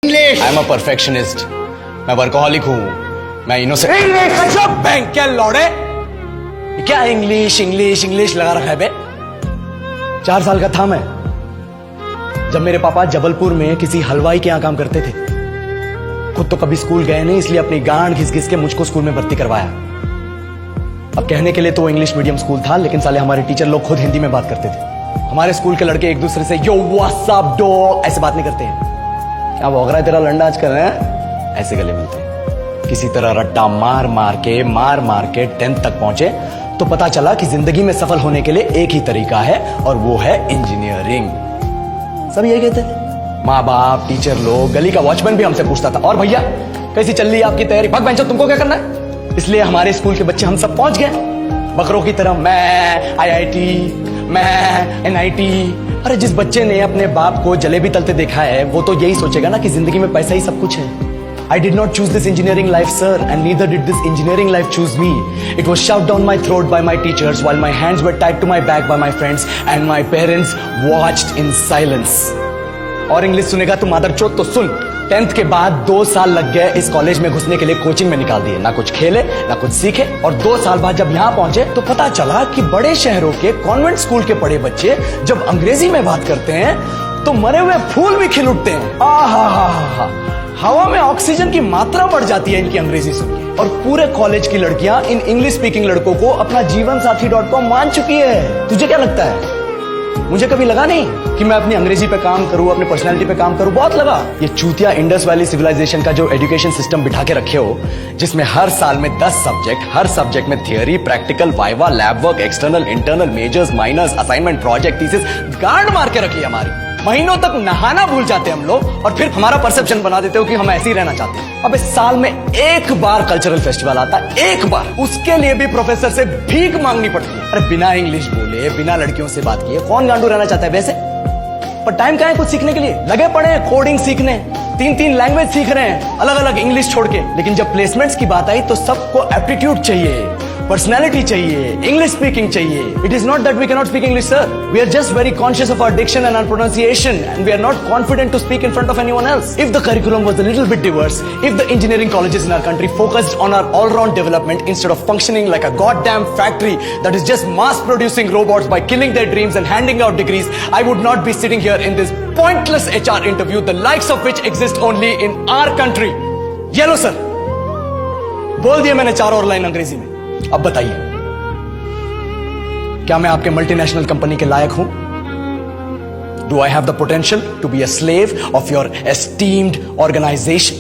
English. I am a perfectionist. मैं workaholic हूँ। मैं इनोसेंट। बैंक क्या लौड़े, क्या इंग्लिश इंग्लिश इंग्लिश लगा रखा है बे। 4 साल का था मैं जब मेरे पापा जबलपुर में किसी हलवाई के यहां काम करते थे। खुद तो कभी स्कूल गए नहीं, इसलिए अपनी गांड घिस घिस के मुझको स्कूल में भर्ती करवाया। अब कहने के लिए तो वो इंग्लिश मीडियम स्कूल था, लेकिन साले हमारे टीचर लोग खुद हिंदी में बात करते थे। हमारे स्कूल के लड़के एक दूसरे से यो व्हाट्स अप डॉग ऐसे बात नहीं करते हैं। क्या भौंक रहा है तेरा लंडा आजकल है, ऐसे गले मिलते हैं। किसी तरह रट्टा मार मार के 10th तक पहुंचे तो पता चला कि जिंदगी में सफल होने के लिए एक ही तरीका है, और वो है इंजीनियरिंग। सब यही कहते थे। माँ बाप, टीचर लोग, गली का वॉचमैन भी हमसे पूछता था, और भैया कैसी चल रही है आपकी तैयारी? भाग बेंचो, तुमको क्या करना है? इसलिए हमारे स्कूल के बच्चे हम सब पहुंच गए बकरों की तरह। मैं IIT, मैं NIT। अरे जिस बच्चे ने अपने बाप को जलेबी तलते देखा है वो तो यही सोचेगा ना कि जिंदगी में पैसा ही सब कुछ है। I did not choose this engineering life, sir, and neither did this engineering life choose me. It was shoved down my throat by my teachers while my hands were tied to my back by my friends and my parents watched in silence. और English सुनेगा तू मादरचोद तो सुन। 10th के बाद 2 साल लग गए इस कॉलेज में घुसने के लिए, कोचिंग में निकाल दिए। ना कुछ खेले ना कुछ सीखे, और 2 साल बाद जब यहाँ पहुंचे तो पता चला कि बड़े शहरों के कॉन्वेंट स्कूल के पढ़े बच्चे जब अंग्रेजी में बात करते हैं तो मरे हुए फूल भी खिल उठते हैं। आहा, हवा में ऑक्सीजन की मात्रा बढ़ जाती है इनकी अंग्रेजी सुन के। और पूरे कॉलेज की लड़कियां इन इंग्लिश स्पीकिंग लड़कों को अपना जीवन साथी.com मान चुकी है। तुझे क्या लगता है? मुझे कभी लगा नहीं कि मैं अपनी अंग्रेजी पे काम करूं, अपनी पर्सनालिटी पे काम करूं। बहुत लगा। ये चूतिया इंडस वैली सिविलाइजेशन का जो एजुकेशन सिस्टम बिठा के रखे हो, जिसमें हर साल में 10 सब्जेक्ट, हर सब्जेक्ट में theory, practical, viva, lab work, external, internal, majors, minors, assignment, project, thesis, गांड मार के रखी हमारी। महीनों तक नहाना भूल जाते हम लोग, और फिर हमारा परसेप्शन बना देते हो कि हम ऐसे ही रहना चाहते हैं। अब इस साल में एक बार कल्चरल फेस्टिवल आता है, एक बार। उसके लिए भी प्रोफेसर से भीख मांगनी पड़ती है। अरे बिना इंग्लिश बोले, बिना लड़कियों से बात किए कौन गांडू रहना चाहता है वैसे? पर टाइम कहाँ है कुछ सीखने के लिए? लगे पड़े हैं कोडिंग सीखने, 3 लैंग्वेज सीख रहे हैं, अलग अलग इंग्लिश छोड़ के। लेकिन जब प्लेसमेंट्स की बात आई तो सबको एप्टीट्यूड चाहिए, पर्सनैलिटी चाहिए, इंग्लिश स्पीकिंग चाहिए। It is not that we can not speak English, sir. We are just very conscious of our diction and our pronunciation, and we are not confident to speak in front of anyone else. If the curriculum was a little bit diverse, if the engineering colleges in our country focused on our all-round development instead of functioning like a goddamn factory that is just mass-producing robots by killing their dreams and handing out degrees, I would not be sitting here in this pointless HR interview, the likes of which exist only in our country. Yellow sir, बोल दिया मैंने 4 और line अंग्रेजी में। अब बताइए, क्या मैं आपके मल्टीनेशनल कंपनी के लायक हूं? Do I have the potential to be a slave of your esteemed organization?